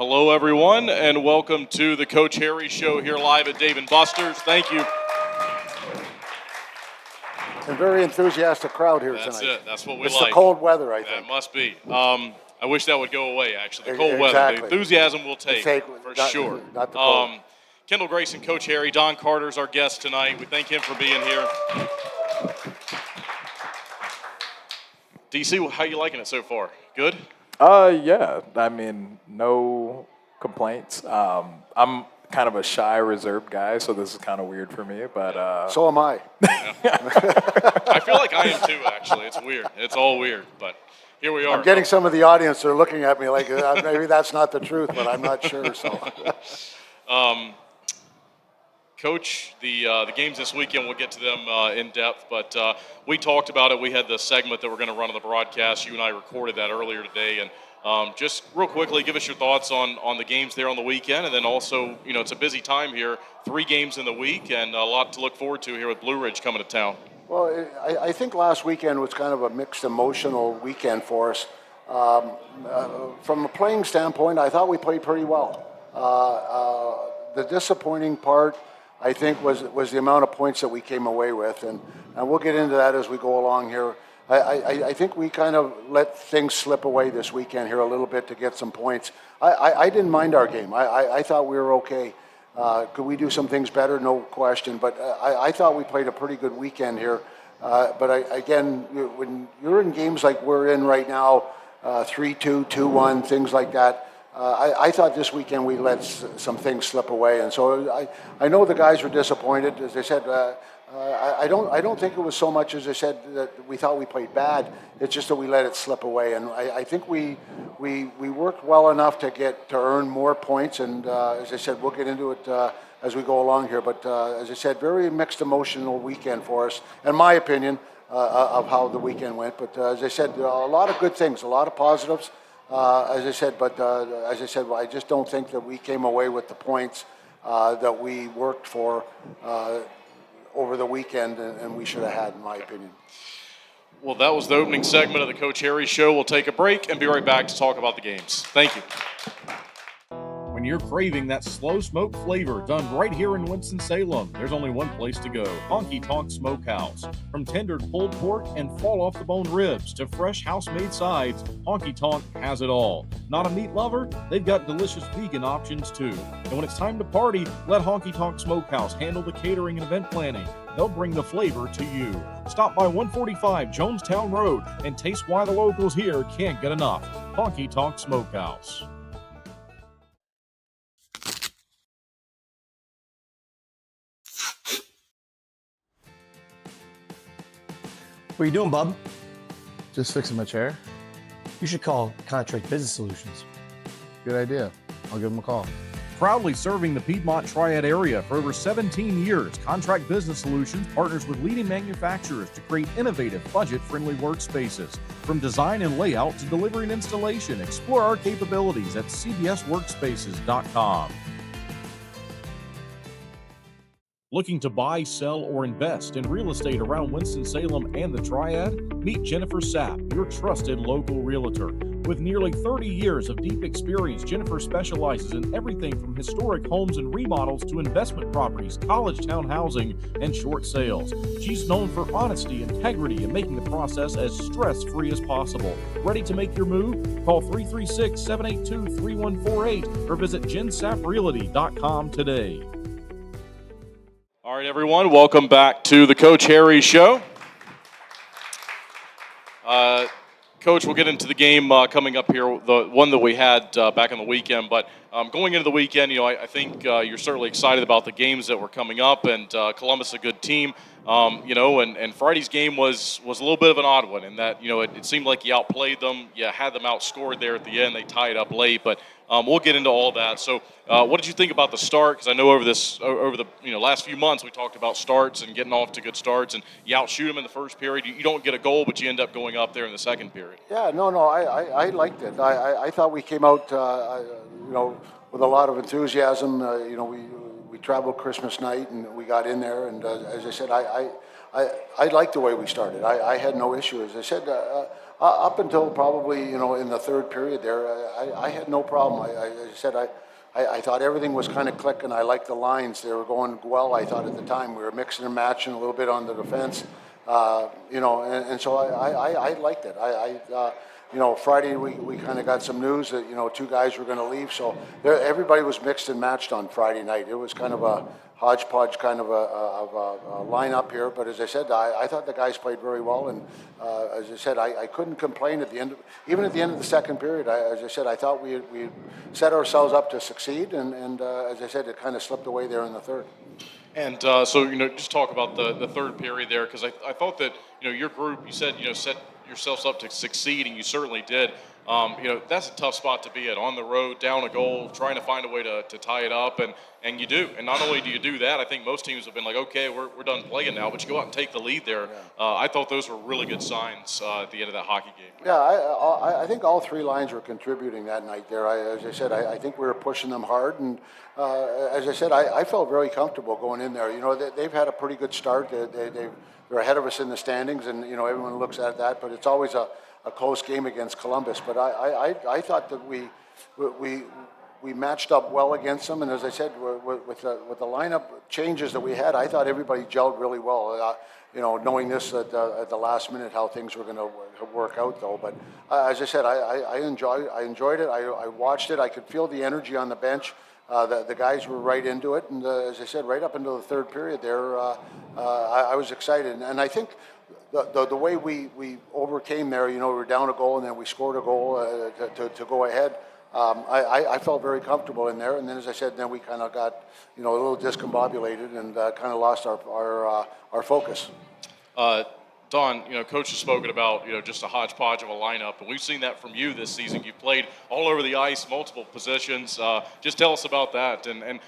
Hello, everyone, and welcome to the Coach Harry Show here live at Dave & Buster's. Thank you. A very enthusiastic crowd here That's tonight. That's it. That's what we it's like. It's the cold weather, I think. That must be. I wish that would go away, actually. The cold Exactly. weather. The enthusiasm will take for sure. Not the cold. Kendall, Grayson, Coach Harry, Don Carter's our guest tonight. We thank him for being here. DC, how you liking it so far? Good? Yeah. I mean, no complaints. I'm kind of a shy, reserved guy, so this is kind of weird for me, but... So am I. I feel like I am too, actually. It's weird. It's all weird, but here we are. I'm getting some of the audience, they're looking at me like maybe that's not the truth, but I'm not sure, so... Coach, the games this weekend, we'll get to them in depth, but we talked about it. We had the segment that we're going to run on the broadcast. You and I recorded that earlier today, and just real quickly, give us your thoughts on the games there on the weekend, and then also, it's a busy time here, 3 games in the week, and a lot to look forward to here with Blue Ridge coming to town. Well, I think last weekend was kind of a mixed emotional weekend for us. From a playing standpoint, I thought we played pretty well. The disappointing part, I think, was the amount of points that we came away with, and we'll get into that as we go along here. I think we kind of let things slip away this weekend here a little bit to get some points. I didn't mind our game. I thought we were okay. Could we do some things better? No question. But I thought we played a pretty good weekend here. Again, when you're in games like we're in right now, 3-2, 2-1, things like that, I thought this weekend we let some things slip away, and so I know the guys were disappointed. As I said, I don't think it was so much as I said that we thought we played bad. It's just that we let it slip away, and I think we worked well enough to earn more points. And as I said, we'll get into it as we go along here. But as I said, very mixed emotional weekend for us, in my opinion, of how the weekend went. But as I said, a lot of good things, a lot of positives. As I said, I just don't think that we came away with the points that we worked for over the weekend, and we should have had, in my opinion. Well, that was the opening segment of the Coach Harry Show. We'll take a break and be right back to talk about the games. Thank you. When you're craving that slow smoke flavor done right here in Winston-Salem, there's only one place to go, Honky Tonk Smokehouse. From tendered pulled pork and fall-off-the-bone ribs to fresh house-made sides, Honky Tonk has it all. Not a meat lover? They've got delicious vegan options too. And when it's time to party, let Honky Tonk Smokehouse handle the catering and event planning. They'll bring the flavor to you. Stop by 145 Jonestown Road and taste why the locals here can't get enough. Honky Tonk Smokehouse. What are you doing, bub? Just fixing my chair. You should call Contract Business Solutions. Good idea. I'll give them a call. Proudly serving the Piedmont Triad area for over 17 years, Contract Business Solutions partners with leading manufacturers to create innovative, budget-friendly workspaces. From design and layout to delivery and installation, explore our capabilities at cbsworkspaces.com. Looking to buy, sell, or invest in real estate around Winston-Salem and the Triad? Meet Jennifer Sapp, your trusted local realtor. With nearly 30 years of deep experience, Jennifer specializes in everything from historic homes and remodels to investment properties, college town housing, and short sales. She's known for honesty, integrity, and making the process as stress-free as possible. Ready to make your move? Call 336-782-3148 or visit jensapprealty.com today. All right, everyone, welcome back to the Coach Harry Show. Coach, we'll get into the game coming up here, the one that we had back on the weekend. But going into the weekend, I think you're certainly excited about the games that were coming up, and Columbus is a good team. And Friday's game was a little bit of an odd one in that, it seemed like you outplayed them. You had them outscored there at the end. They tied up late, but we'll get into all that. So what did you think about the start? Because I know over the last few months we talked about starts and getting off to good starts, and you outshoot them in the first period. You don't get a goal, but you end up going up there in the second period. Yeah, no, I liked it. I thought we came out, with a lot of enthusiasm. We traveled Christmas night and we got in there, and as I said, I liked the way we started. I had no issue. As I said, Up until probably, in the third period there, I had no problem. As I said, I thought everything was kind of clicking. I liked the lines. They were going well, I thought, at the time. We were mixing and matching a little bit on the defense, and so I liked it. Friday we kind of got some news that, two guys were going to leave. So everybody was mixed and matched on Friday night. It was kind of a hodgepodge kind of a lineup here. But as I said, I thought the guys played very well. And as I said, I couldn't complain at the end, even at the end of the second period. As I said, I thought we set ourselves up to succeed. And as I said, it kind of slipped away there in the third. And just talk about the third period there, because I thought that, your group, you said, set yourselves up to succeed, and you certainly did. That's a tough spot to be at, on the road, down a goal, trying to find a way to tie it up, and you do. And not only do you do that, I think most teams have been like, okay, we're done playing now, but you go out and take the lead there. I thought those were really good signs at the end of that hockey game. Yeah, I think all three lines were contributing that night there. As I said, I think we were pushing them hard, and as I said, I felt very comfortable going in there. They've had a pretty good start. They're ahead of us in the standings, and everyone looks at that, but it's always a close game against Columbus. But I thought that we matched up well against them, and as I said, with the lineup changes that we had, I thought everybody gelled really well. Knowing this at the last minute how things were going to work out, though. But as I said, I enjoyed it. I watched it. I could feel the energy on the bench. The guys were right into it, and as I said, right up into the third period there, I was excited. And I think the way we overcame there, we were down a goal and then we scored a goal to go ahead. I felt very comfortable in there, and then as I said, then we kind of got a little discombobulated and kind of lost our focus. Don, Coach has spoken about, just a hodgepodge of a lineup, and we've seen that from you this season. You've played all over the ice, multiple positions. Just tell us about that. And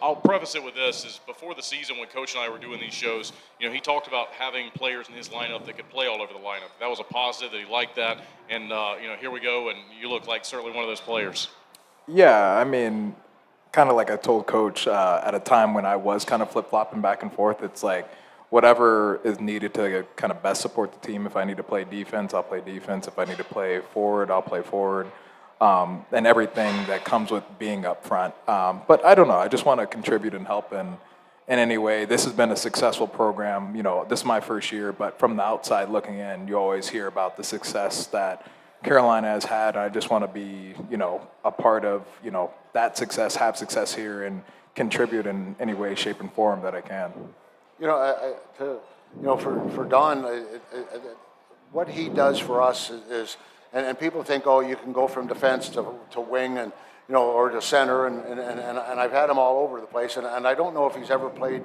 I'll preface it with this, is before the season when Coach and I were doing these shows, he talked about having players in his lineup that could play all over the lineup. That was a positive, that he liked that. And, here we go, and you look like certainly one of those players. Yeah, I mean, kind of like I told Coach at a time when I was kind of flip-flopping back and forth, it's like, whatever is needed to kind of best support the team. If I need to play defense, I'll play defense. If I need to play forward, I'll play forward. And everything that comes with being up front. But I don't know. I just want to contribute and help in any way. This has been a successful program. This is my first year, but from the outside looking in, you always hear about the success that Carolina has had. I just want to be, a part of, that success, have success here, and contribute in any way, shape, and form that I can. For Don, what he does for us is, and people think, oh, you can go from defense to wing and or to center, and I've had him all over the place, and I don't know if he's ever played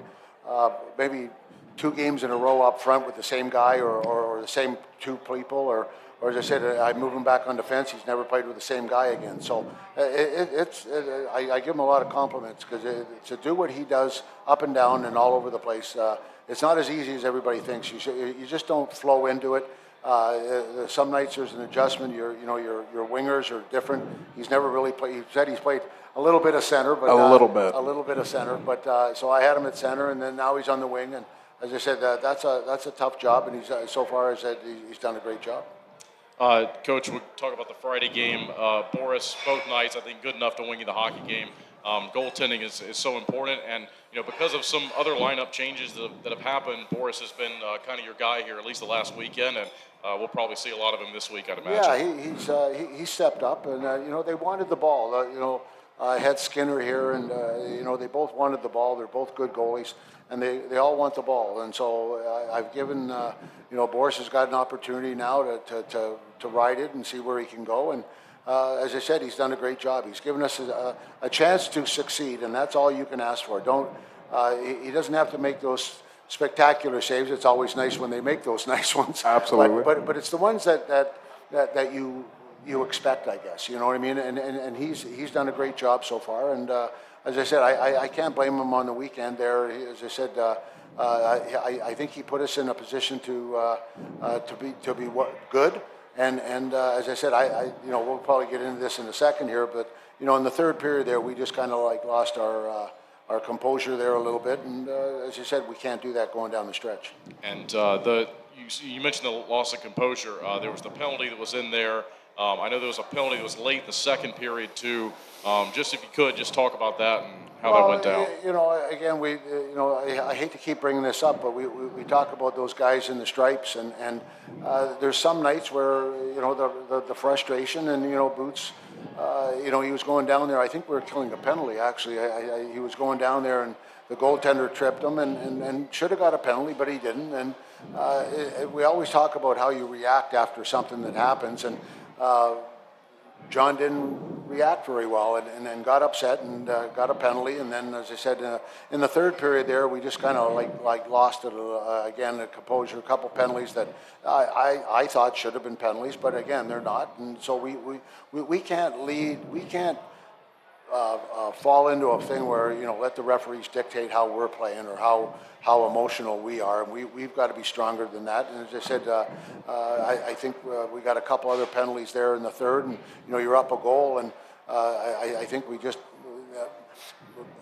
maybe 2 games in a row up front with the same guy or the same 2 people, or as I said, I move him back on defense. He's never played with the same guy again. So I give him a lot of compliments, because to do what he does up and down and all over the place, it's not as easy as everybody thinks. You just don't flow into it. Some nights there's an adjustment. Your wingers are different. He's never really played. He said he's played a little bit of center, but a little bit of center. But so I had him at center, and then now he's on the wing. And as I said, that's a tough job, and he's so far as that he's done a great job. Coach, we'll talk about the Friday game. Boris, both nights, I think, good enough to win you the hockey game. Goaltending is so important, and because of some other lineup changes that have happened, Boris has been kind of your guy here, at least the last weekend, and we'll probably see a lot of him this week, I'd imagine. Yeah, he stepped up, and they wanted the ball. I had Skinner here, and they both wanted the ball. They're both good goalies, and they all want the ball. And so I've given Boris has got an opportunity now to ride it and see where he can go. And as I said, he's done a great job. He's given us a chance to succeed, and that's all you can ask for. He doesn't have to make those spectacular saves. It's always nice when they make those nice ones. Absolutely. But it's the ones that you expect, I guess. You know what I mean? And he's done a great job so far. And as I said, I can't blame him on the weekend there. As I said, I think he put us in a position to be good. And as I said, we'll probably get into this in a second here, but in the third period there, we just kind of lost our composure there a little bit, and as you said, we can't do that going down the stretch. And you mentioned the loss of composure. There was the penalty that was in there. I know there was a penalty that was late in the second period too. Just if you could, just talk about that and how that went down. Again, I hate to keep bringing this up, but we talk about those guys in the stripes, and there's some nights where the frustration and Boots, he was going down there. I think we were killing a penalty actually. He was going down there and the goaltender tripped him and should have got a penalty, but he didn't. And we always talk about how you react after something that happens, and John didn't react very well and got upset and got a penalty. And then, as I said, in the third period there, we just kind of like lost it again, a composure, a couple penalties that I thought should have been penalties, but again, they're not. And so we can't lead, we can't fall into a thing where let the referees dictate how we're playing or how emotional we are. We've got to be stronger than that. And as I said, I think we got a couple other penalties there in the third, and you're up a goal, and I think we just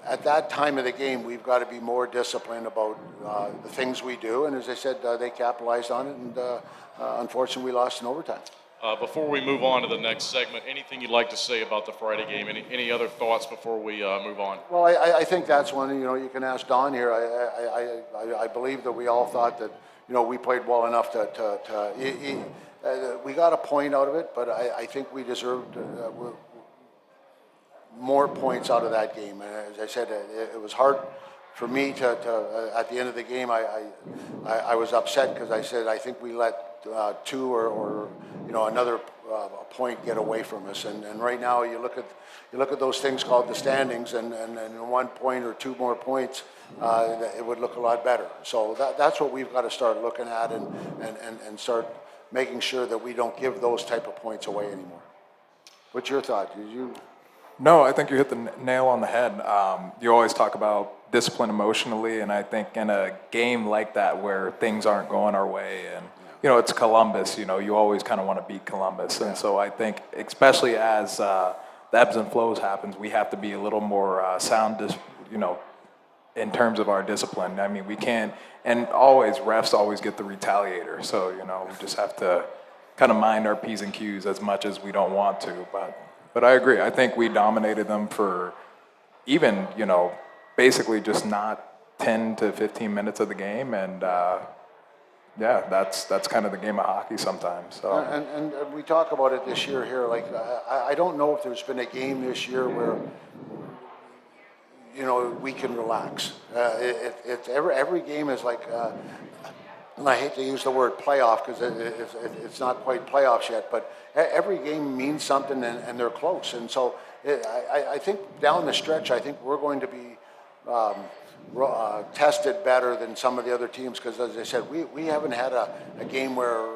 at that time of the game we've got to be more disciplined about the things we do. And as I said, they capitalized on it, and unfortunately we lost in overtime. Before we move on to the next segment, anything you'd like to say about the Friday game? Any other thoughts before we move on? Well, I think that's one. You can ask Don here. I believe that we all thought that we played well enough we got a point out of it, but I think we deserved more points out of that game. And as I said, it was hard for me to at the end of the game. I was upset because I said I think we let two or another point get away from us. And right now you look at those things called the standings, and 1 point or 2 more points, it would look a lot better. So that's what we've got to start looking at and start making sure that we don't give those type of points away anymore. What's your thought? Did you? No, I think you hit the nail on the head. You always talk about discipline emotionally, and I think in a game like that where things aren't going our way, and it's Columbus, you always kind of want to beat Columbus. And so I think, especially as the ebbs and flows happens, we have to be a little more sound, in terms of our discipline. I mean, we can't, and refs always get the retaliator. So, we just have to kind of mind our P's and Q's as much as we don't want to. But I agree. I think we dominated them for even, basically just not 10 to 15 minutes of the game. And, that's kind of the game of hockey sometimes. So. And we talk about it this year here. Like, I don't know if there's been a game this year where, we can relax. Every game is like, and I hate to use the word playoff because it's not quite playoffs yet, but every game means something, and they're close. And so I think down the stretch, I think we're going to be tested better than some of the other teams because, as I said, we haven't had a game where,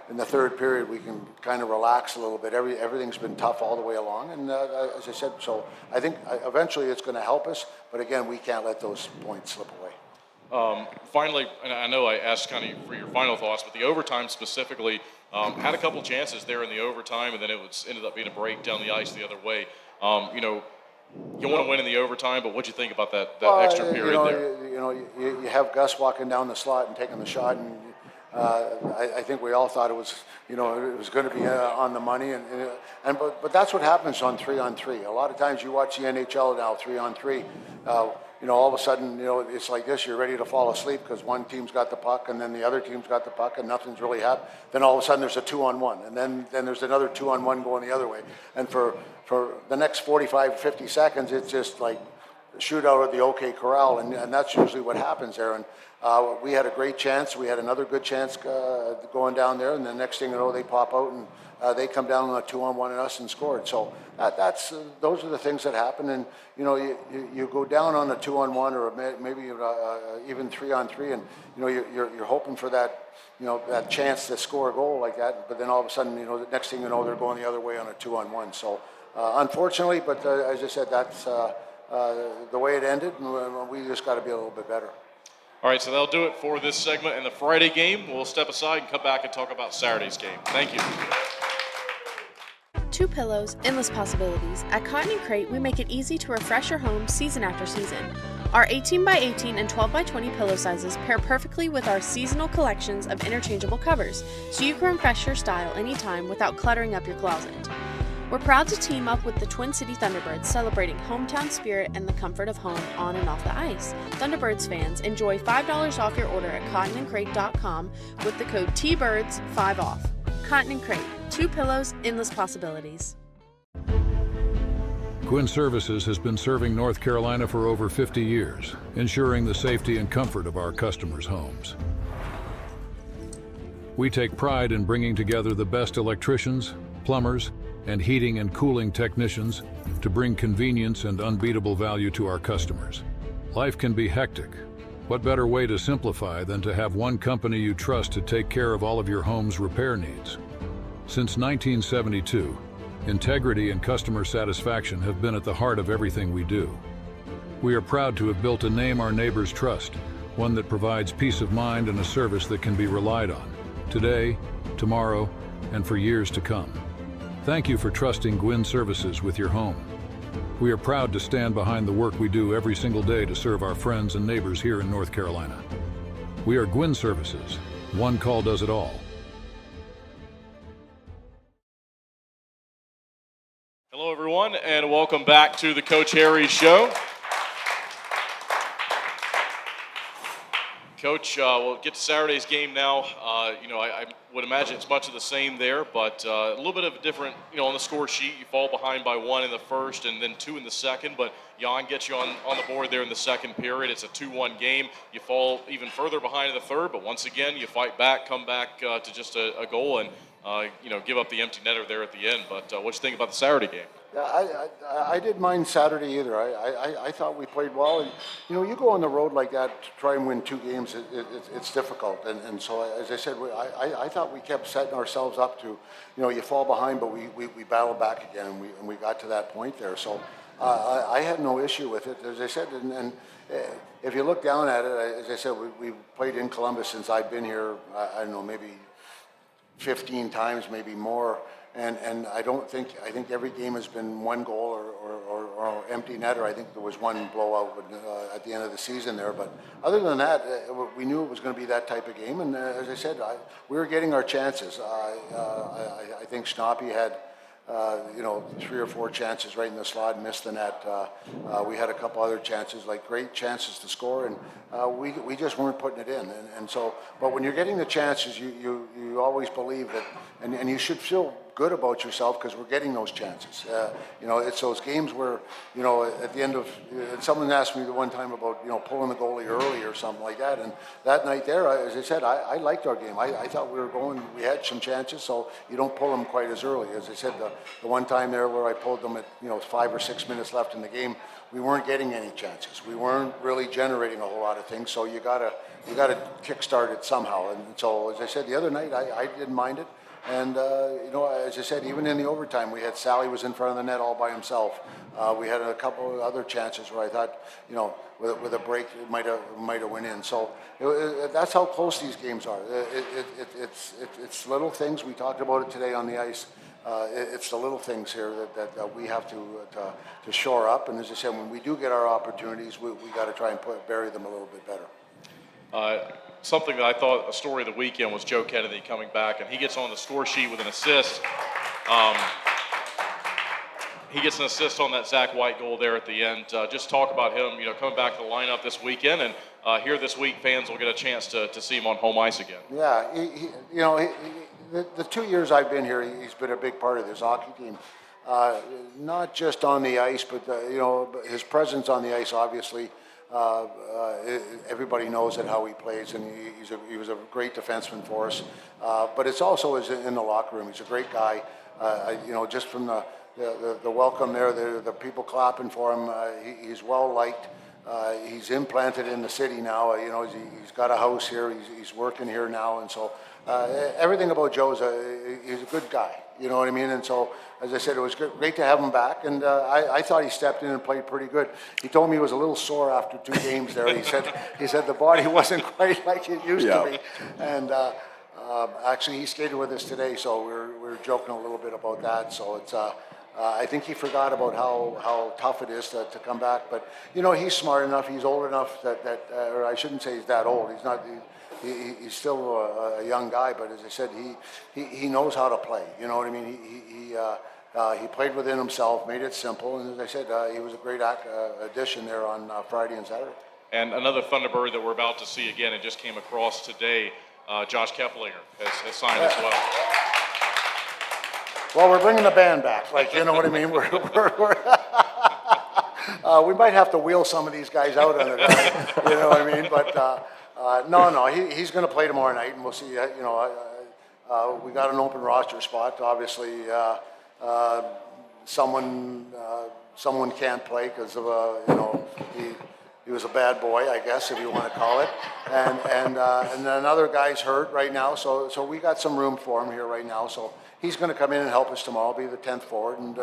in the third period we can kind of relax a little bit. Everything's been tough all the way along. And as I said, so I think eventually it's going to help us. But again, we can't let those points slip away. Finally, and I know I asked kind of for your final thoughts, but the overtime specifically, had a couple chances there in the overtime, and then ended up being a break down the ice the other way. You want to win in the overtime, but what'd you think about that extra period there? You have Gus walking down the slot and taking the shot, and I think we all thought it was going to be on the money, but that's what happens on 3-on-3. A lot of times you watch the NHL now 3-on-3. All of a sudden, it's like this. You're ready to fall asleep because one team's got the puck, and then the other team's got the puck, and nothing's really happened. Then all of a sudden, there's a 2-on-1, and then there's another 2-on-1 going the other way. And for the next 45, 50 seconds, it's just like shootout at the OK Corral, and that's usually what happens there. And we had a great chance. We had another good chance going down there, and the next thing you know, they pop out and they come down on a 2-on-1 and us and scored. So those are the things that happen. And you go down on a 2-on-1 or maybe even 3-on-3, and you're hoping for that that chance to score a goal like that. But then all of a sudden, the next thing you know, they're going the other way on a 2-on-1. So unfortunately, but as I said, that's the way it ended, and we just got to be a little bit better. All right, so that'll do it for this segment. In the Friday game, we'll step aside and come back and talk about Saturday's game. Thank you. 2 pillows, endless possibilities. At Cotton & Crate, we make it easy to refresh your home season after season. Our 18x18 and 12x20 pillow sizes pair perfectly with our seasonal collections of interchangeable covers, so you can refresh your style anytime without cluttering up your closet. We're proud to team up with the Twin City Thunderbirds, celebrating hometown spirit and the comfort of home on and off the ice. Thunderbirds fans, enjoy $5 off your order at cottonandcrate.com with the code TBIRDS 5 off. Cotton and Crate, 2 pillows, endless possibilities. Gwin Services has been serving North Carolina for over 50 years, ensuring the safety and comfort of our customers' homes. We take pride in bringing together the best electricians, plumbers, and heating and cooling technicians to bring convenience and unbeatable value to our customers. Life can be hectic. What better way to simplify than to have one company you trust to take care of all of your home's repair needs? Since 1972, integrity and customer satisfaction have been at the heart of everything we do. We are proud to have built a name our neighbors trust, one that provides peace of mind and a service that can be relied on, today, tomorrow, and for years to come. Thank you for trusting Gwin Services with your home. We are proud to stand behind the work we do every single day to serve our friends and neighbors here in North Carolina. We are Gwin Services. One call does it all. Hello, everyone, and welcome back to the Coach Harry Show. Coach, we'll get to Saturday's game now. I would imagine it's much of the same there, but a little bit of a different, on the score sheet. You fall behind by 1 in the first and then 2 in the second, but Jan gets you on the board there in the second period. It's a 2-1 game. You fall even further behind in the third, but once again, you fight back, come back to just a goal and, give up the empty netter there at the end. But what you think about the Saturday game? Yeah, I didn't mind Saturday either. I thought we played well. And, you go on the road like that to try and win 2 games, it's difficult. And so, as I said, I thought we kept setting ourselves up to, you fall behind, but we battled back again, and we got to that point there. So I had no issue with it, as I said. And if you look down at it, as I said, we played in Columbus since I've been here, I don't know, maybe 15 times, maybe more. And I think every game has been 1 goal or empty netter. I think there was 1 blowout at the end of the season there. But other than that, we knew it was going to be that type of game. And as I said, we were getting our chances. I think Schnappe had, 3 or 4 chances right in the slot, missed the net. We had a couple other chances, like great chances to score, and we just weren't putting it in. And so, but when you're getting the chances, you always believe that, and you should feel good about yourself because we're getting those chances. It's those games where, at the end of, someone asked me the one time about, pulling the goalie early or something like that. And that night there, as I said, I liked our game. I thought we had some chances, so you don't pull them quite as early. As I said, the one time there where I pulled them at, 5 or 6 minutes left in the game, we weren't getting any chances. We weren't really generating a whole lot of things, so you gotta kickstart it somehow. And so, as I said, the other night, I didn't mind it. And, as I said, even in the overtime, we had Sally was in front of the net all by himself. We had a couple of other chances where I thought, with a break, it might have went in. So that's how close these games are. It's little things. We talked about it today on the ice. It's the little things here that we have to shore up. And as I said, when we do get our opportunities, we got to try and bury them a little bit better. Something that I thought a story of the weekend was Joe Kennedy coming back, and he gets on the score sheet with an assist. He gets an assist on that Zach White goal there at the end. Just talk about him, coming back to the lineup this weekend, and here this week, fans will get a chance to see him on home ice again. Yeah, the 2 years I've been here, he's been a big part of this hockey team. Not just on the ice, but his presence on the ice, obviously. Everybody knows how he plays, and he was a great defenseman for us. But it's also in the locker room. He's a great guy. Just from the welcome there, the people clapping for him. He's well liked. He's implanted in the city now. He's got a house here. He's working here now, and so everything about Joe he's a good guy. You know what I mean? And so, as I said, it was great to have him back, and I thought he stepped in and played pretty good. He told me he was a little sore after 2 games there. He said the body wasn't quite like it used to be, and actually he skated with us today, so we're joking a little bit about that. So it's I think he forgot about how tough it is to come back. But, you know, he's smart enough, he's old enough or I shouldn't say he's that old. He's not, he's still a young guy, but as I said, he knows how to play. You know what I mean? He played within himself, made it simple, and as I said, he was a great addition there on Friday and Saturday. And another Thunderbird that we're about to see again, it just came across today, Josh Keplinger has signed as well. Well, we're bringing the band back, like, you know what I mean? We might have to wheel some of these guys out on the ground, you know what I mean? But no, he's going to play tomorrow night, and we'll see. You know, we got an open roster spot. Obviously, someone can't play because of you know, he was a bad boy, I guess, if you want to call it, and another guy's hurt right now. So we got some room for him here right now. So he's going to come in and help us tomorrow, be the 10th forward, and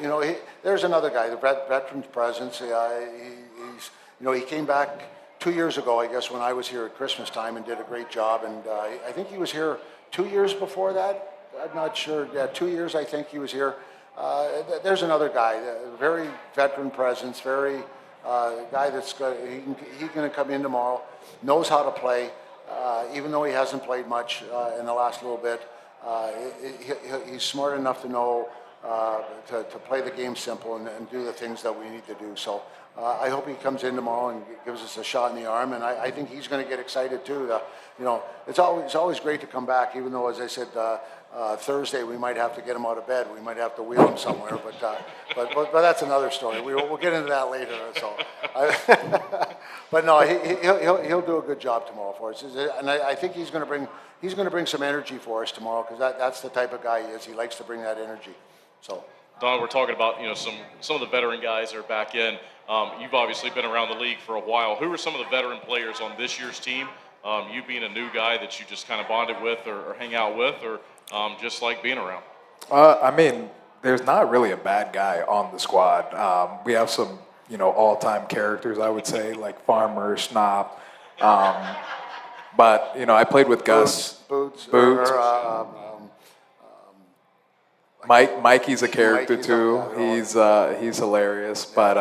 you know, there's another guy, the veteran's presence. He's, you know, he came back 2 years ago, I guess, when I was here at Christmas time and did a great job. And I think he was here 2 years before that. I'm not sure. Yeah, 2 years, I think he was here. There's another guy, very veteran presence, very guy that's he's going to come in tomorrow, knows how to play, even though he hasn't played much in the last little bit. He's smart enough to know to play the game simple and do the things that we need to do. So I hope he comes in tomorrow and gives us a shot in the arm, and I think he's going to get excited too. You know, it's always great to come back, even though, as I said, Thursday we might have to get him out of bed. We might have to wheel him somewhere, but that's another story. We'll get into that later. So, but no, he'll do a good job tomorrow for us, and I think he's going to bring some energy for us tomorrow, because that's the type of guy he is. He likes to bring that energy. So, Don, we're talking about, you know, some of the veteran guys that are back in. You've obviously been around the league for a while. Who are some of the veteran players on this year's team? You being a new guy that you just kind of bonded with or hang out with, or just like being around? I mean, there's not really a bad guy on the squad. We have some, you know, all-time characters, I would say, like Farmer, Schnapp. But, you know, I played with Gus. Boots. Mikey's a character too. He's hilarious. But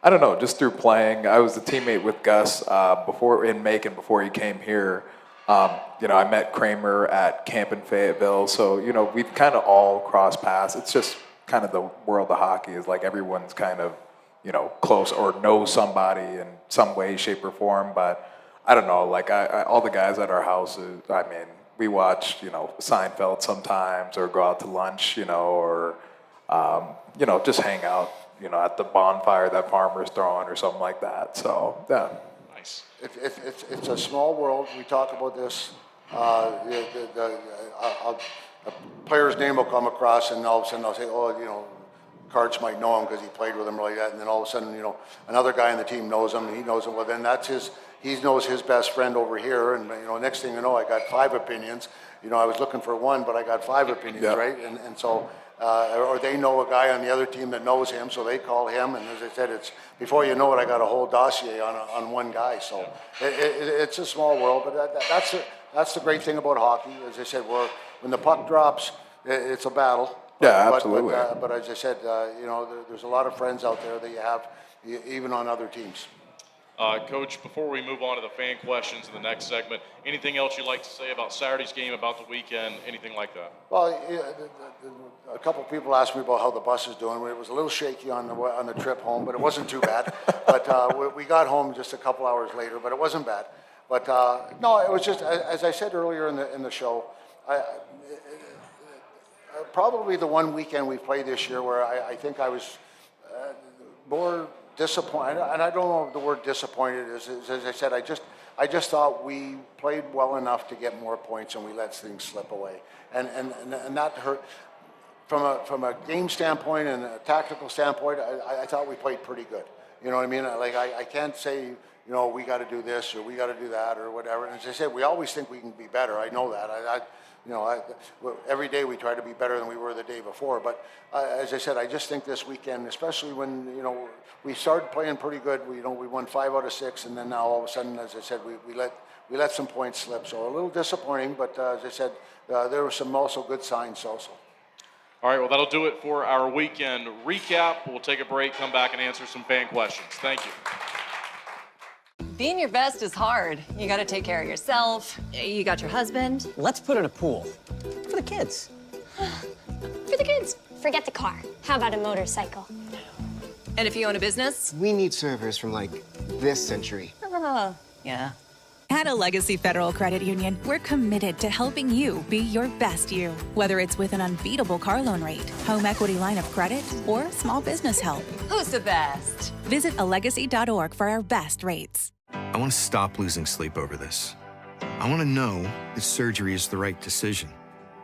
I don't know, just through playing, I was a teammate with Gus before in Macon before he came here. You know, I met Kramer at camp in Fayetteville, so you know we've kind of all crossed paths. It's just kind of the world of hockey is like everyone's kind of, you know, close or knows somebody in some way, shape, or form. But I don't know, like I all the guys at our houses, I mean, we watch, you know, Seinfeld sometimes, or go out to lunch, you know, or you know, just hang out, you know, at the bonfire that Farmer's throwing or something like that. So yeah. Nice. It's a small world. We talk about this. A player's name will come across, and all of a sudden they'll say, "Oh, you know, Karch might know him because he played with him like that." And then all of a sudden, you know, another guy on the team knows him, and he knows him. Well, then that's his. He knows his best friend over here, and you know, next thing you know, I got 5 opinions. You know, I was looking for 1, but I got 5 opinions, Yep. right? And so. Or they know a guy on the other team that knows him, so they call him. And as I said, it's before you know it, I got a whole dossier on one guy. So it's a small world, but that's the great thing about hockey. As I said, when the puck drops, it's a battle. Yeah, absolutely. But as I said, you know, there's a lot of friends out there that you have, even on other teams. Coach, before we move on to the fan questions in the next segment, anything else you'd like to say about Saturday's game, about the weekend, anything like that? Well, a couple of people asked me about how the bus is doing. It was a little shaky on the trip home, but it wasn't too bad. But we got home just a couple hours later, but it wasn't bad. But no, it was just, as I said earlier in the show, probably the one weekend we've played this year where I think I was more disappointed, and I don't know if the word disappointed is, as I said, I just thought we played well enough to get more points, and we let things slip away, and that hurt. From a game standpoint and a tactical standpoint, I thought we played pretty good. You know what I mean? Like I can't say, you know, we got to do this or we got to do that or whatever. And as I said, we always think we can be better. I know that. Every day we try to be better than we were the day before. But as I said, I just think this weekend, especially when, you know, we started playing pretty good. We won 5 out of 6, and then now all of a sudden, as I said, we let some points slip. So a little disappointing, but as I said, there were some also good signs also. All right, well, that'll do it for our weekend recap. We'll take a break, come back, and answer some fan questions. Thank you. Being your best is hard. You gotta take care of yourself. You got your husband. Let's put in a pool. For the kids. For the kids. Forget the car. How about a motorcycle? And if you own a business? We need servers from, like, this century. Yeah. At a Legacy Federal Credit Union, we're committed to helping you be your best you. Whether it's with an unbeatable car loan rate, home equity line of credit, or small business help. Who's the best? Visit alegacy.org for our best rates. I want to stop losing sleep over this. I want to know that surgery is the right decision.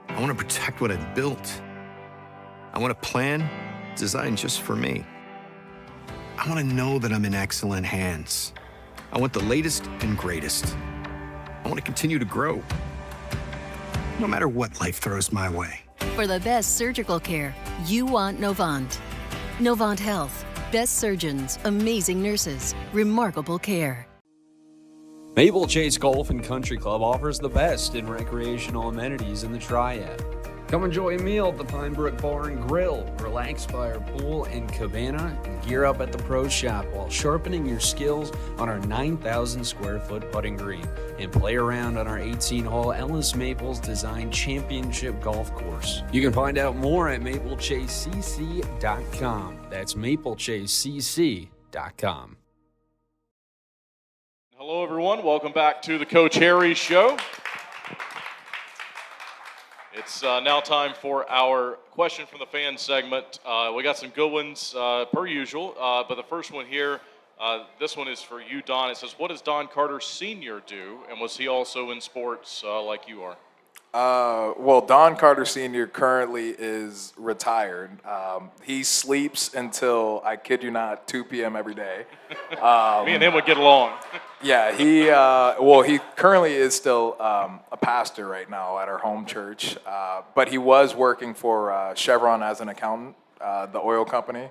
I want to protect what I've built. I want a plan designed just for me. I want to know that I'm in excellent hands. I want the latest and greatest. I want to continue to grow, no matter what life throws my way. For the best surgical care, you want Novant. Novant Health. Best surgeons, amazing nurses, remarkable care. Maple Chase Golf and Country Club offers the best in recreational amenities in the Triad. Come enjoy a meal at the Pine Brook Bar and Grill, relax by our pool and cabana, and gear up at the Pro Shop while sharpening your skills on our 9,000 square foot putting green, and play around on our 18-hole Ellis Maples Design Championship Golf Course. You can find out more at maplechasecc.com. That's maplechasecc.com. Hello, everyone. Welcome back to the Coach Harry Show. It's now time for our question from the fan segment. We got some good ones per usual, but the first one here, this one is for you, Don. It says, what does Don Carter Sr. do, and was he also in sports like you are? Well, Don Carter Sr. currently is retired. He sleeps until, I kid you not, 2 p.m. every day. Me and him would get along. Yeah, he currently is still a pastor right now at our home church, but he was working for Chevron as an accountant, the oil company.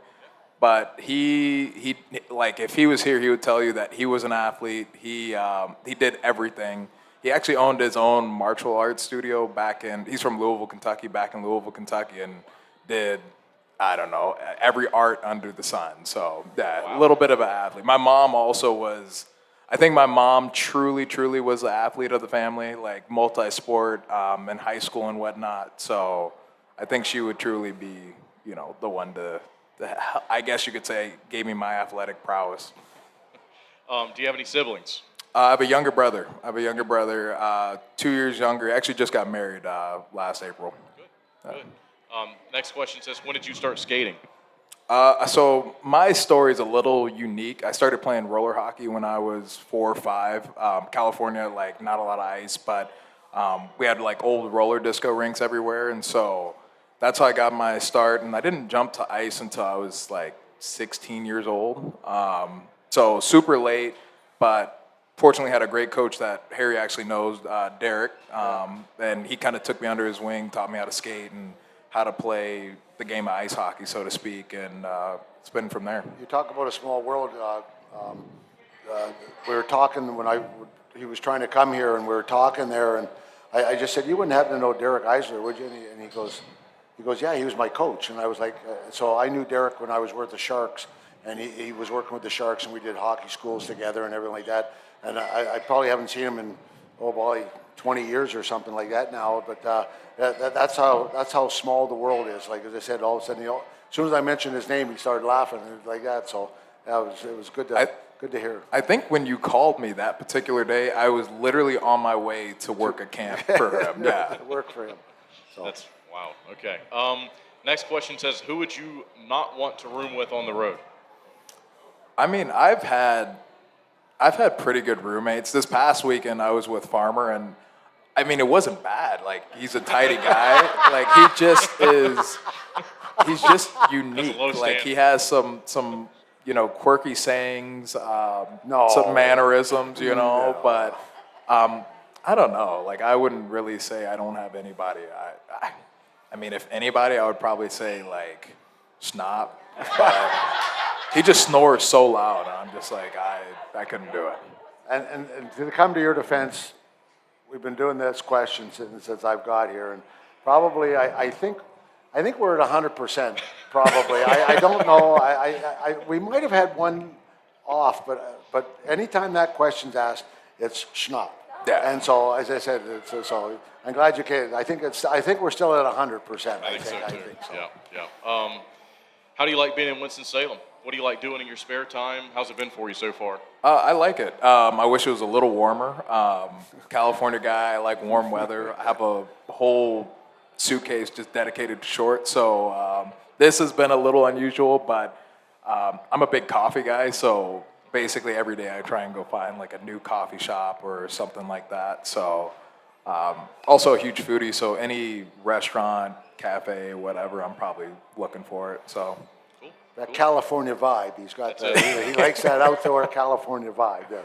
But he like, if he was here, he would tell you that he was an athlete. He did everything. He actually owned his own martial arts studio he's from Louisville, Kentucky, back in Louisville, Kentucky, and did, I don't know, every art under the sun. So, yeah, wow. A little bit of an athlete. My mom also was, I think my mom truly was the athlete of the family, like multi-sport in high school and whatnot. So I think she would truly be, the one to I guess you could say, gave me my athletic prowess. Do you have any siblings? I have a younger brother. 2 years younger. He actually just got married last April. Good. Next question says, when did you start skating? So my story is a little unique. I started playing roller hockey when I was 4 or 5. California, like, not a lot of ice, but we had, like, old roller disco rinks everywhere, and so that's how I got my start. And I didn't jump to ice until I was, like, 16 years old. So super late, but fortunately had a great coach that Harry actually knows, Derek, and he kind of took me under his wing, taught me how to skate and how to play the game of ice hockey, so to speak, and it's been from there. You talk about a small world. We were talking he was trying to come here, and we were talking there, and I just said, you wouldn't happen to know Derek Eisler, would you? And he goes, yeah, he was my coach. And I was like, so I knew Derek when I was with the Sharks, and he was working with the Sharks, and we did hockey schools together and everything like that. And I probably haven't seen him in, 20 years or something like that now. But that's how small the world is. Like, as I said, all of a sudden, as soon as I mentioned his name, he started laughing like that. So it was good to hear. I think when you called me that particular day, I was literally on my way to work a camp for him. Yeah, work for him. So. That's wow. Okay. Next question says, who would you not want to room with on the road? I mean, I've had pretty good roommates. This past weekend, I was with Farmer, and I mean, it wasn't bad. Like, he's a tidy guy. Like, he's just unique. Like, he has some quirky sayings, some mannerisms, but I don't know. Like, I wouldn't really say I don't have anybody. I mean, if anybody, I would probably say, like, Snop, but he just snores so loud. I'm just like, I couldn't do it. And to come to your defense, we've been doing this question since I've got here, and probably I think I think we're at 100% probably. I don't know. We might have had one off, but anytime that question's asked, it's schnock. Yeah. And so, as I said, so I'm glad you came. I think we're still at 100%. I think so too. Yeah. How do you like being in Winston-Salem? What do you like doing in your spare time? How's it been for you so far? I like it. I wish it was a little warmer. California guy, I like warm weather. I have a whole suitcase just dedicated to shorts, so this has been a little unusual, but I'm a big coffee guy, so basically every day I try and go find like a new coffee shop or something like that. So also a huge foodie, so any restaurant, cafe, whatever, I'm probably looking for it. So that California vibe, he's got. He likes that outdoor California vibe there.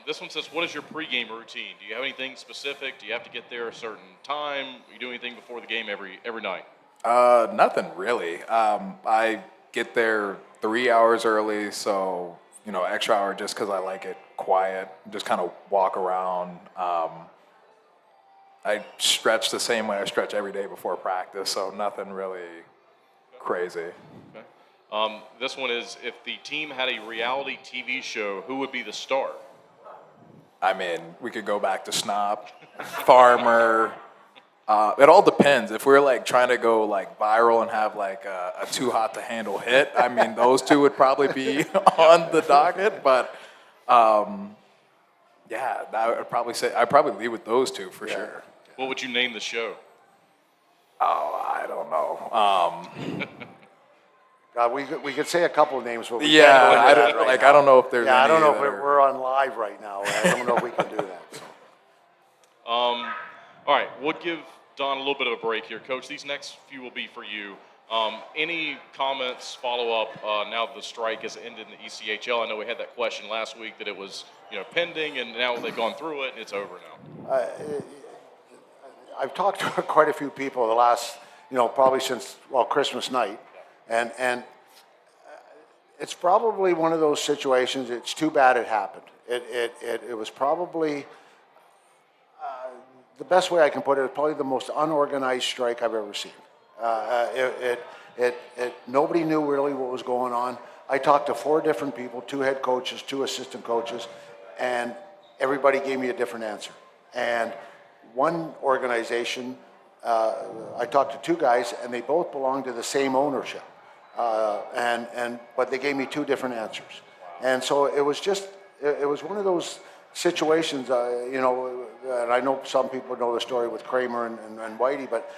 This one says, what is your pregame routine? Do you have anything specific? Do you have to get there a certain time? Do you do anything before the game every night? Nothing really. I get there 3 hours early, so extra hour just because I like it quiet. Just kind of walk around. I stretch the same way I stretch every day before practice, so nothing really crazy. Okay. This one is, if the team had a reality TV show, who would be the star? I mean, we could go back to Snop, Farmer. It all depends. If we're like trying to go like viral and have like a too hot to handle hit, I mean, those two would probably be on the docket. But yeah, I'd probably leave with those two for sure. What would you name the show? Oh, I don't know. We could say a couple of names, but we I can't don't do that right like. now. I don't know if there's. Yeah, I don't know if any that we're on live right now. I don't know if we can do that. So. All right, we'll give Don a little bit of a break here, Coach. These next few will be for you. Any comments, follow up now that the strike has ended in the ECHL? I know we had that question last week that it was pending, and now they've gone through it and it's over now. I've talked to quite a few people the last, probably since Christmas night. And it's probably one of those situations. It's too bad it happened. It was probably the best way I can put it. It's probably the most unorganized strike I've ever seen. Nobody knew really what was going on. I talked to 4 different people, 2 head coaches, 2 assistant coaches, and everybody gave me a different answer. And one organization, I talked to 2 guys, and they both belonged to the same ownership. But they gave me 2 different answers, and so it was one of those situations, and I know some people know the story with Kramer and Whitey, but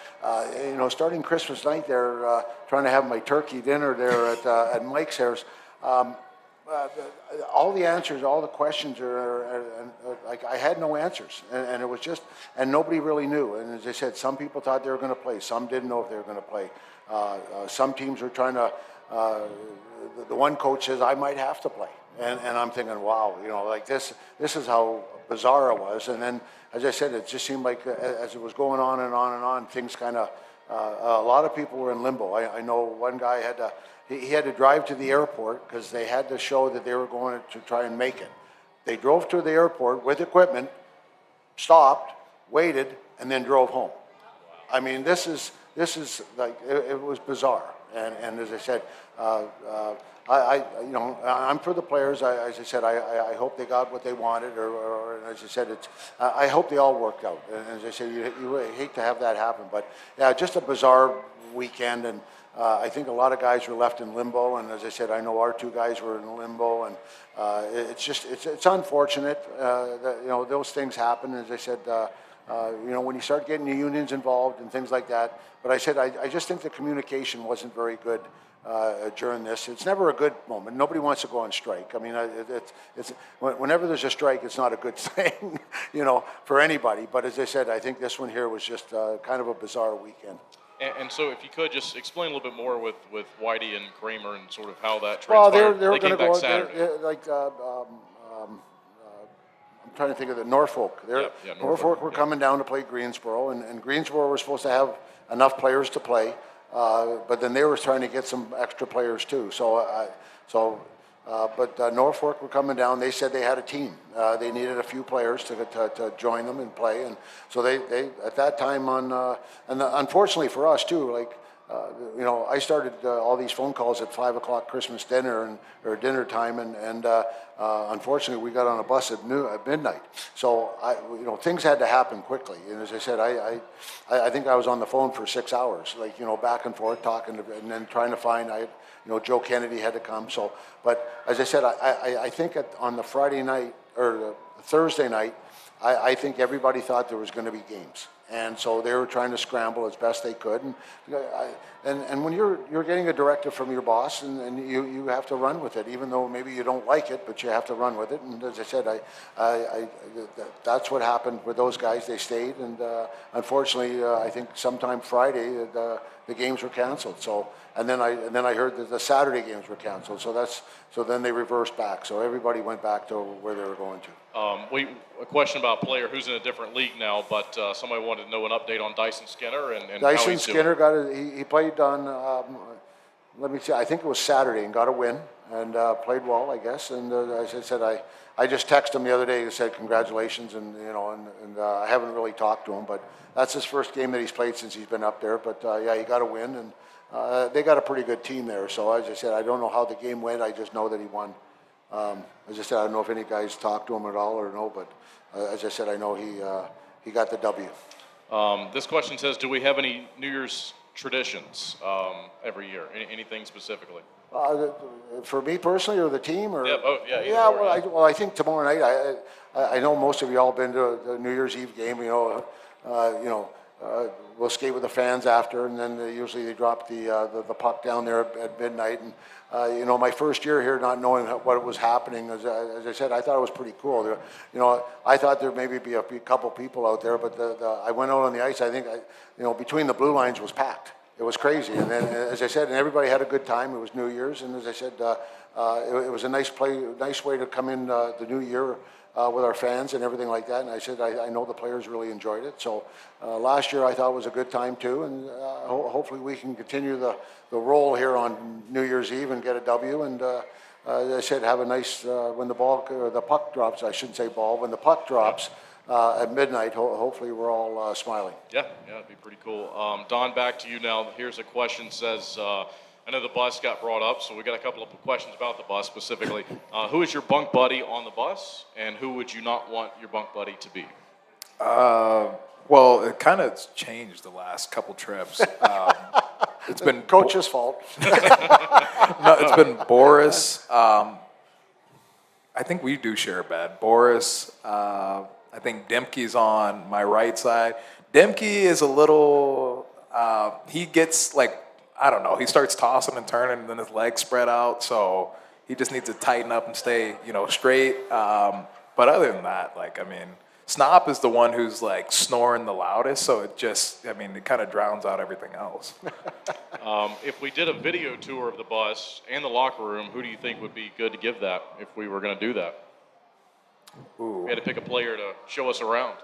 starting Christmas night, they're trying to have my turkey dinner there at Mike's house. All the answers, all the questions are like I had no answers, and it was just, and nobody really knew. And as I said, some people thought they were going to play, some didn't know if they were going to play. Some teams were trying to. The one coach says I might have to play, and I'm thinking, wow, like this is how bizarre it was. And then, as I said, it just seemed like as it was going on and on and on, things kind of. A lot of people were in limbo. I know one guy he had to drive to the airport because they had to show that they were going to try and make it. They drove to the airport with equipment, stopped, waited, and then drove home. I mean, this is like it was bizarre. And as I said, I'm for the players. As I said, I hope they got what they wanted, or as I said, I hope they all worked out. And as I said, you hate to have that happen, but yeah, just a bizarre weekend. And I think a lot of guys were left in limbo. And as I said, I know our 2 guys were in limbo, and it's unfortunate that those things happen. As I said. When you start getting the unions involved and things like that. But I said, I just think the communication wasn't very good during this. It's never a good moment. Nobody wants to go on strike. I mean, whenever there's a strike, it's not a good thing, for anybody. But as I said, I think this one here was just kind of a bizarre weekend. And so if you could just explain a little bit more with Whitey and Kramer and sort of how that transpired. Well, they came back go, Saturday. I'm trying to think of the Norfolk. Norfolk were coming down to play Greensboro, and Greensboro were supposed to have enough players to play, but then they were trying to get some extra players too. So But Norfolk were coming down. They said they had a team. They needed a few players to join them and play. And so they at that time and unfortunately for us too, like, I started all these phone calls at 5 o'clock Christmas dinner or dinner time, and unfortunately we got on a bus at midnight. So things had to happen quickly. And as I said, I think I was on the phone for 6 hours, like, back and forth talking and then trying to find. Joe Kennedy had to come. So, but as I said, I think on the Friday night or the Thursday night, I think everybody thought there was going to be games. And so they were trying to scramble as best they could, and when you're getting a directive from your boss, and you have to run with it, even though maybe you don't like it, but you have to run with it. And as I said, that's what happened with those guys. They stayed, and unfortunately, I think sometime Friday the games were canceled. So and then I heard that the Saturday games were canceled. So then they reversed back. So everybody went back to where they were going to. A question about a player who's in a different league now, but somebody wanted to know an update on Dyson Skinner and how Dyson he's Skinner doing. he played on, let me see, I think it was Saturday, and got a win and played well, I guess. And as I said, I just texted him the other day and said congratulations, and I haven't really talked to him, but that's his first game that he's played since he's been up there. But yeah, he got a win, and they got a pretty good team there. So as I said, I don't know how the game went. I just know that he won. As I said, I don't know if any guys talked to him at all or no, but as I said, I know he got the W. This question says, do we have any New Year's traditions every year? Anything specifically? For me personally, or the team, or yeah, both. Yeah. Yeah. Well, I think tomorrow night. I know most of you all been to the New Year's Eve game. We'll skate with the fans after, and then usually they drop the puck down there at midnight. And my first year here, not knowing what was happening, as I said, I thought it was pretty cool. I thought there maybe be a couple people out there, but I went out on the ice. I think between the blue lines was packed. It was crazy, and then as I said, and everybody had a good time. It was New Year's, and as I said, it was a nice way to come in the new year. With our fans and everything like that, and I said I know the players really enjoyed it. So last year I thought was a good time too, and hopefully we can continue the roll here on New Year's Eve and get a W. And as I said, have a nice when the puck drops. I shouldn't say ball. When the puck drops at midnight, hopefully we're all smiling. Yeah, it'd be pretty cool. Don, back to you now. Here's a question. Says. I know the bus got brought up, so we got a couple of questions about the bus specifically. Who is your bunk buddy on the bus, and who would you not want your bunk buddy to be? Well, it kind of changed the last couple trips. It's been coach's fault. No, it's been Boris. I think we do share a bed. Boris. I think Demke's on my right side. Demke is a little. He gets like. I don't know. He starts tossing and turning, and then his legs spread out. So he just needs to tighten up and stay, straight. But other than that, Snop is the one who's like snoring the loudest. So it kind of drowns out everything else. If we did a video tour of the bus and the locker room, who do you think would be good to give that if we were going to do that? Ooh. We had to pick a player to show us around.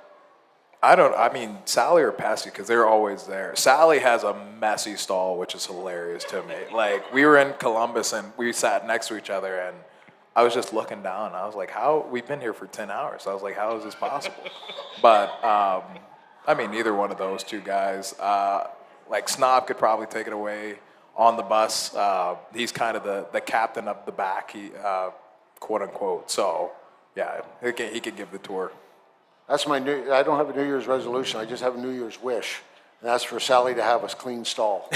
Sally or Passy, because they're always there. Sally has a messy stall, which is hilarious to me. Like, we were in Columbus, and we sat next to each other, and I was just looking down. I was like, we've been here for 10 hours. I was like, how is this possible? But, either one of those two guys. Snob could probably take it away on the bus. He's kind of the captain of the back, quote unquote. So, yeah, he could give the tour. That's I don't have a New Year's resolution. I just have a New Year's wish, and that's for Sally to have a clean stall.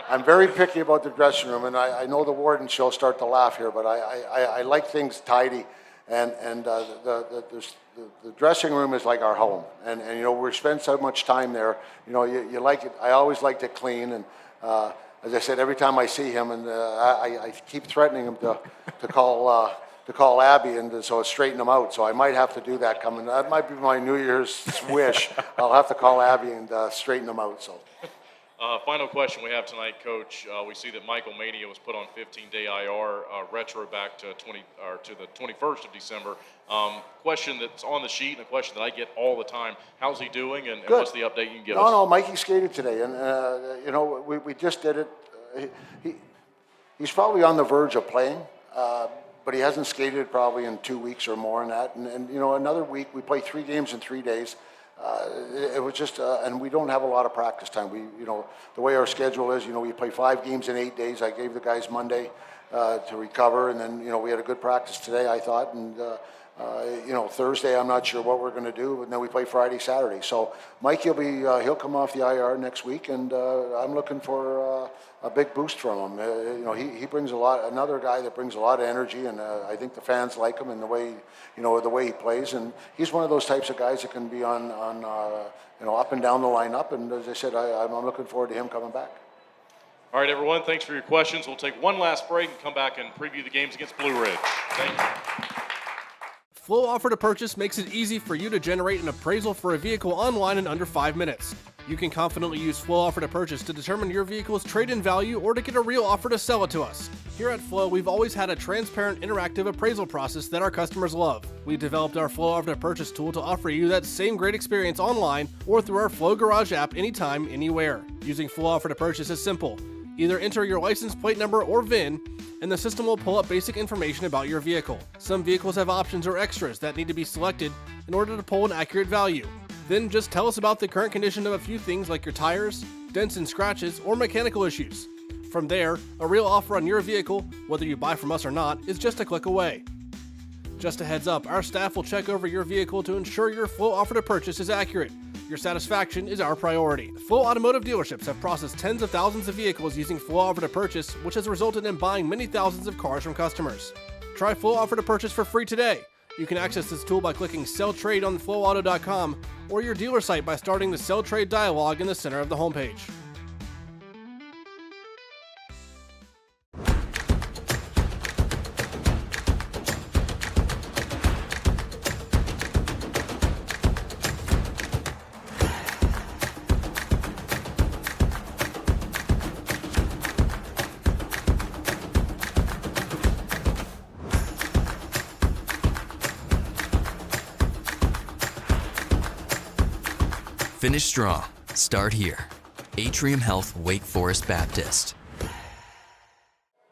I'm very picky about the dressing room, and I know the warden, she'll start to laugh here, but I like things tidy, and the dressing room is like our home, and we spend so much time there. You like it. I always liked it clean, and as I said, every time I see him, and I keep threatening him to call Abby and so straighten them out. So I might have to do that coming. That might be my New Year's wish. I'll have to call Abby and straighten them out. So. Final question we have tonight, Coach. We see that Michael Mania was put on 15-day IR, retro back to the 21st of December. Question that's on the sheet and a question that I get all the time: how's he doing, and what's the update you can give us? No, Mikey skated today, and we just did it. He's probably on the verge of playing. but he hasn't skated probably in 2 weeks or more in that. And another week, we play 3 games in 3 days. It was just, and we don't have a lot of practice time. The way our schedule is, we play 5 games in 8 days. I gave the guys Monday to recover, and then, we had a good practice today, I thought, and Thursday, I'm not sure what we're going to do, but then we play Friday, Saturday. So Mike, he'll come off the IR next week, and I'm looking for a big boost from him. He brings another guy that brings a lot of energy, and I think the fans like him and the way he plays. And he's one of those types of guys that can be on up and down the lineup. And as I said, I'm looking forward to him coming back. All right, everyone, thanks for your questions. We'll take one last break and come back and preview the games against Blue Ridge. Thank you. Flow Offer to Purchase makes it easy for you to generate an appraisal for a vehicle online in under 5 minutes. You can confidently use Flow Offer to Purchase to determine your vehicle's trade-in value or to get a real offer to sell it to us. Here at Flow, we've always had a transparent, interactive appraisal process that our customers love. We developed our Flow Offer to Purchase tool to offer you that same great experience online or through our Flow Garage app anytime, anywhere. Using Flow Offer to Purchase is simple. Either enter your license plate number or VIN, and the system will pull up basic information about your vehicle. Some vehicles have options or extras that need to be selected in order to pull an accurate value. Then just tell us about the current condition of a few things like your tires, dents and scratches, or mechanical issues. From there, a real offer on your vehicle, whether you buy from us or not, is just a click away. Just a heads up, our staff will check over your vehicle to ensure your Flow Offer to Purchase is accurate. Your satisfaction is our priority. Flow Automotive dealerships have processed tens of thousands of vehicles using Flow Offer to Purchase, which has resulted in buying many thousands of cars from customers. Try Flow Offer to Purchase for free today. You can access this tool by clicking Sell Trade on flowauto.com or your dealer site by starting the Sell Trade dialog in the center of the homepage. Finish strong. Start here. Atrium Health Wake Forest Baptist.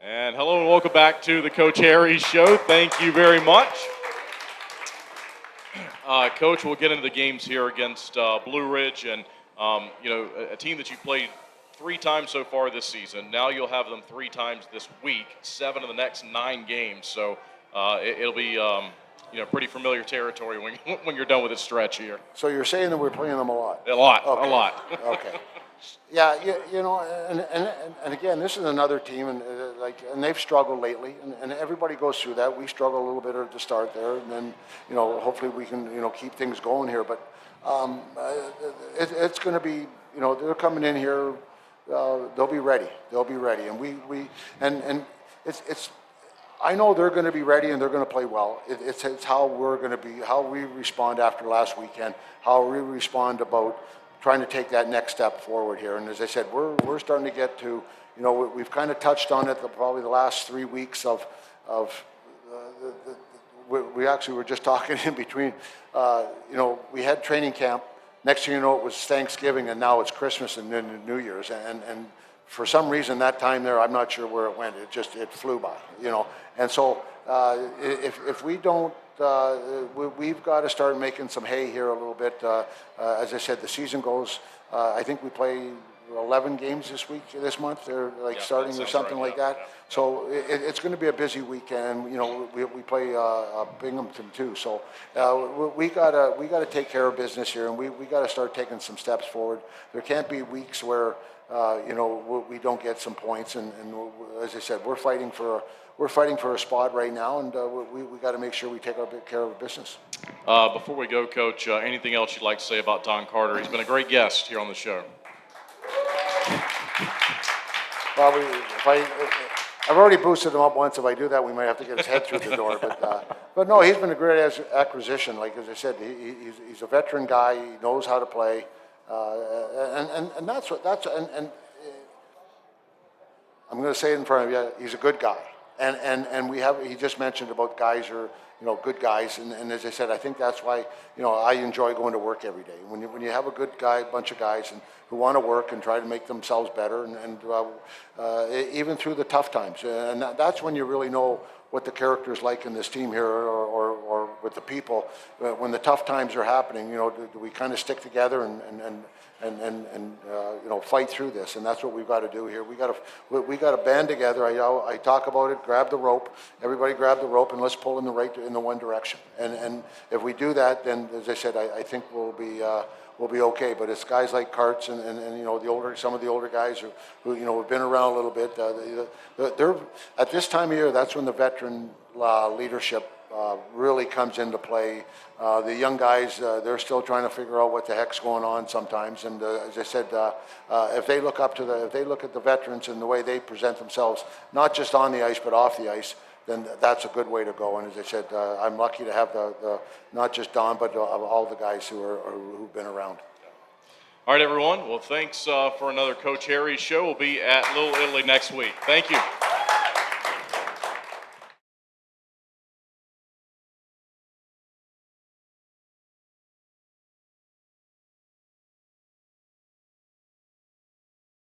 And hello and welcome back to the Coach Harry Show. Thank you very much. Coach, we'll get into the games here against Blue Ridge, and a team that you played 3 times so far this season. Now you'll have them 3 times this week, 7 of the next 9 games. So it'll be pretty familiar territory when you're done with this stretch here. So you're saying that we're playing them a lot? A lot, okay. A lot. Okay. Yeah, and again, this is another team, and they've struggled lately, and everybody goes through that. We struggle a little bit at the start there, and then hopefully we can keep things going here. But it's going to be they're coming in here, they'll be ready, and it's. I know they're going to be ready and they're going to play well. It's how we're going to be, how we respond after last weekend, how we respond about trying to take that next step forward here. And as I said, we're starting to get to, we've kind of touched on it probably the last 3 weeks of we actually were just talking in between. We had training camp. Next thing you know, it was Thanksgiving, and now it's Christmas and then New Year's. And for some reason, that time there, I'm not sure where it went. It flew by, And so if we don't, we've got to start making some hay here a little bit. As I said, the season goes, I think we play 11 games this month. They're starting or something like that. Yeah. So it's going to be a busy weekend. We play Binghamton too. So we gotta take care of business here, and we got to start taking some steps forward. There can't be weeks where we don't get some points, and as I said, we're fighting for a spot right now, and we got to make sure we take care of business. Before we go, Coach, anything else you'd like to say about Don Carter? He's been a great guest here on the show. Well, I've already boosted him up once. If I do that, we might have to get his head through the door. But no, he's been a great acquisition. Like as I said, he's a veteran guy. He knows how to play, and that's I'm going to say it in front of you. He's a good guy, and he just mentioned about guys are good guys. And as I said, I think that's why, I enjoy going to work every day. When you have a good bunch of guys who want to work and try to make themselves better, and even through the tough times, and that's when you really know what the character's like in this team here, or with the people. When the tough times are happening, do we kind of stick together and fight through this? And that's what we've got to do here. We got to band together. I talk about it. Grab the rope. Everybody grab the rope, and let's pull in the one direction. And if we do that, then as I said, I think we'll be okay. But it's guys like Karts and some of the older guys who have been around a little bit. They're at this time of year. That's when the veteran leadership really comes into play. The young guys, they're still trying to figure out what the heck's going on sometimes. And as I said, if they look at the veterans and the way they present themselves, not just on the ice but off the ice, then that's a good way to go. And as I said, I'm lucky to have the not just Don, but all the guys who've been around. All right, everyone. Well, thanks for another Coach Harry show. We'll be at Little Italy next week. Thank you.